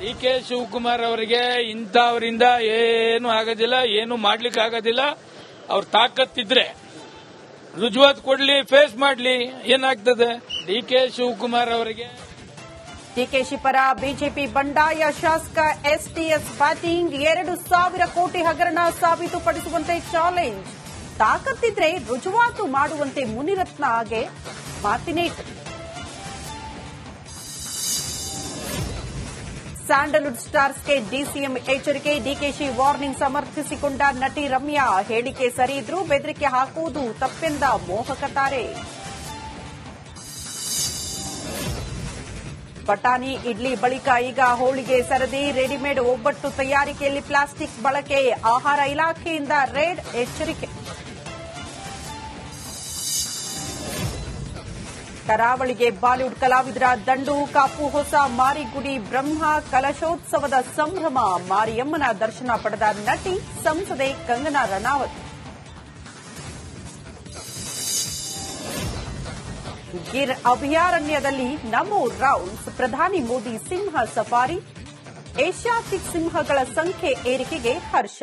ಡಿ.ಕೆ. ಶಿವಕುಮಾರ್ ಅವರಿಗೆ ಇಂಥವರಿಂದ ಏನು ಆಗೋದಿಲ್ಲ, ಏನು ಮಾಡ್ಲಿಕ್ಕೆ ಆಗೋದಿಲ್ಲ. ಅವ್ರ ತಾಕತ್ತಿದ್ರೆ ರುಜುವಾತ್ ಕೊಡ್ಲಿ, ಫೇಸ್ ಮಾಡ್ಲಿ, ಏನಾಗ್ತದೆ. ಡಿ.ಕೆ. ಶಿವಕುಮಾರ್ ಅವರಿಗೆ ಡಿಕೆಶಿ ಪರ ಬಿಜೆಪಿ ಬಂಡಾಯ ಶಾಸಕ ಎಸ್ಟಿಎಸ್ ಬ್ಯಾಟಿಂಗ್ 2,000 ಕೋಟಿ ಹಗರಣ ಸಾಬೀತುಪಡಿಸುವಂತೆ ಚಾಲೆಂಜ್. ತಾಕತ್ತಿದ್ರೆ ರುಜುವಾತು ಮಾಡುವಂತೆ ಮುನಿರತ್ನಗೆ ಮಾತಿನೇಟು. ಸ್ಯಾಂಡಲ್ವುಡ್ ಸ್ಟಾರ್ಸ್ಗೆ ಡಿಸಿಎಂ ಎಚ್ಚರಿಕೆ. ಡಿಕೆಶಿ ವಾರ್ನಿಂಗ್ ಸಮರ್ಥಿಸಿಕೊಂಡ ನಟಿ ರಮ್ಯಾ. ಹೇಳಿಕೆ ಸರಿ ಇದ್ರೂ ಬೆದರಿಕೆ ಹಾಕುವುದು ತಪ್ಪೆಂದ ಮೋಹಕ ತಾರೆ. ಬಟಾಣಿ ಇಡ್ಲಿ ಬಳಿಕ ಈಗ ಹೋಳಿಗೆ ಸರದಿ. ರೆಡಿಮೇಡ್ ಒಬ್ಬಟ್ಟು ತಯಾರಿಕೆಯಲ್ಲಿ ಪ್ಲಾಸ್ಟಿಕ್ ಬಳಕೆ. ಆಹಾರ ಇಲಾಖೆಯಿಂದ ರೇಡ್ ಎಚ್ಚರಿಕೆ. ಕರಾವಳಿಗೆ ಬಾಲಿವುಡ್ ಕಲಾವಿದರ ದಂಡು. ಕಾಪು ಹೊಸ ಮಾರಿಗುಡಿ ಬ್ರಹ್ಮ ಕಲಶೋತ್ಸವದ ಸಂಭ್ರಮ. ಮಾರಿಯಮ್ಮನ ದರ್ಶನ ಪಡೆದ ನಟಿ ಸಂಸದೆ ಕಂಗನಾ ರನಾವತ್. ಗಿರ್ ಅಭಯಾರಣ್ಯದಲ್ಲಿ ನಮೋ ರೌಂಡ್ಸ್. ಪ್ರಧಾನಿ ಮೋದಿ ಸಿಂಹ ಸಫಾರಿ. ಏಷ್ಯಾಟಿಕ್ ಸಿಂಹಗಳ ಸಂಖ್ಯೆ ಏರಿಕೆಗೆ ಹರ್ಷ.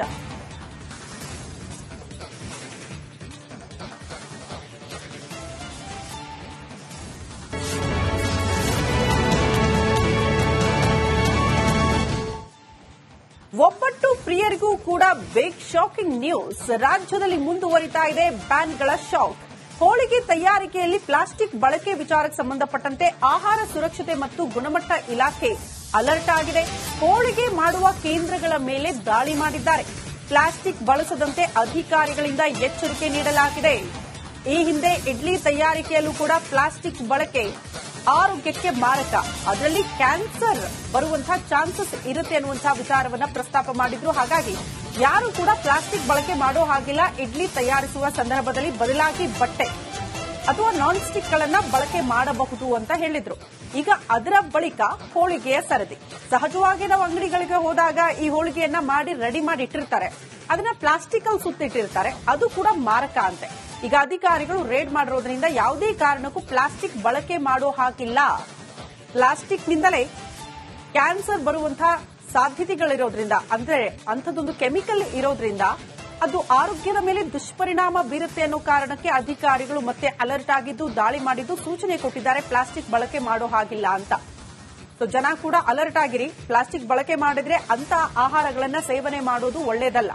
ಒಬ್ಬಟ್ಟು ಪ್ರಿಯರಿಗೂ ಕೂಡ ಬಿಗ್ ಶಾಕಿಂಗ್ ನ್ಯೂಸ್. ರಾಜ್ಯದಲ್ಲಿ ಮುಂದುವರಿತಾ ಇದೆ ಬ್ಯಾನ್ಗಳ ಶಾಕ್. ಹೋಳಿಗೆ ತಯಾರಿಕೆಯಲ್ಲಿ ಪ್ಲಾಸ್ಟಿಕ್ ಬಳಕೆ ವಿಚಾರಕ್ಕೆ ಸಂಬಂಧಪಟ್ಟಂತೆ ಆಹಾರ ಸುರಕ್ಷತೆ ಮತ್ತು ಗುಣಮಟ್ಟ ಇಲಾಖೆ ಅಲರ್ಟ್ ಆಗಿದೆ. ಹೋಳಿಗೆ ಮಾಡುವ ಕೇಂದ್ರಗಳ ಮೇಲೆ ದಾಳಿ ಮಾಡಿದ್ದಾರೆ. ಪ್ಲಾಸ್ಟಿಕ್ ಬಳಸದಂತೆ ಅಧಿಕಾರಿಗಳಿಂದ ಎಚ್ಚರಿಕೆ ನೀಡಲಾಗಿದೆ. ಈ ಹಿಂದೆ ಇಡ್ಲಿ ತಯಾರಿಕೆಯಲ್ಲೂ ಕೂಡ ಪ್ಲಾಸ್ಟಿಕ್ ಬಳಕೆ ಆರೋಗ್ಯಕ್ಕೆ ಮಾರಕ, ಅದರಲ್ಲಿ ಕ್ಯಾನ್ಸರ್ ಬರುವಂತಹ ಚಾನ್ಸಸ್ ಇರುತ್ತೆ ಅನ್ನುವಂತಹ ವಿಚಾರವನ್ನ ಪ್ರಸ್ತಾಪ ಮಾಡಿದ್ರು. ಹಾಗಾಗಿ ಯಾರು ಕೂಡ ಪ್ಲಾಸ್ಟಿಕ್ ಬಳಕೆ ಮಾಡೋ ಹಾಗಿಲ್ಲ. ಇಡ್ಲಿ ತಯಾರಿಸುವ ಸಂದರ್ಭದಲ್ಲಿ ಬದಲಾಗಿ ಬಟ್ಟೆ ಅಥವಾ ನಾನ್ ಸ್ಟಿಕ್ ಗಳನ್ನ ಬಳಕೆ ಮಾಡಬಹುದು ಅಂತ ಹೇಳಿದ್ರು. ಈಗ ಅದರ ಬಳಿಕ ಹೋಳಿಗೆಯ ಸರದಿ. ಸಹಜವಾಗಿ ನಾವು ಅಂಗಡಿಗಳಿಗೆ ಹೋದಾಗ ಈ ಹೋಳಿಗೆಯನ್ನ ಮಾಡಿ ರೆಡಿ ಮಾಡಿ ಇಟ್ಟಿರ್ತಾರೆ, ಅದನ್ನ ಪ್ಲಾಸ್ಟಿಕ್ ಅಲ್ಲಿ ಸುತ್ತಿಟ್ಟಿರ್ತಾರೆ, ಅದು ಕೂಡ ಮಾರಕ ಅಂತೆ. ಈಗ ಅಧಿಕಾರಿಗಳು ರೇಡ್ ಮಾಡಿರೋದ್ರಿಂದ ಯಾವುದೇ ಕಾರಣಕ್ಕೂ ಪ್ಲಾಸ್ಟಿಕ್ ಬಳಕೆ ಮಾಡೋ ಹಾಗಿಲ್ಲ. ಪ್ಲಾಸ್ಟಿಕ್ ನಿಂದಲೇ ಕ್ಯಾನ್ಸರ್ ಬರುವಂತಹ ಸಾಧ್ಯತೆಗಳಿರೋದ್ರಿಂದ, ಅಂದ್ರೆ ಅಂಥದ್ದೊಂದು ಕೆಮಿಕಲ್ ಇರೋದ್ರಿಂದ ಅದು ಆರೋಗ್ಯದ ಮೇಲೆ ದುಷ್ಪರಿಣಾಮ ಬೀರುತ್ತೆ ಅನ್ನೋ ಕಾರಣಕ್ಕೆ ಅಧಿಕಾರಿಗಳು ಮತ್ತೆ ಅಲರ್ಟ್ ಆಗಿದ್ದು ದಾಳಿ ಮಾಡಿದ್ದು ಸೂಚನೆ ಕೊಟ್ಟಿದ್ದಾರೆ. ಪ್ಲಾಸ್ಟಿಕ್ ಬಳಕೆ ಮಾಡೋ ಹಾಗಿಲ್ಲ ಅಂತ. ಸೊ ಜನ ಕೂಡ ಅಲರ್ಟ್ ಆಗಿರಿ. ಪ್ಲಾಸ್ಟಿಕ್ ಬಳಕೆ ಮಾಡಿದ್ರೆ ಅಂತ ಆಹಾರಗಳನ್ನ ಸೇವನೆ ಮಾಡೋದು ಒಳ್ಳೇದಲ್ಲ.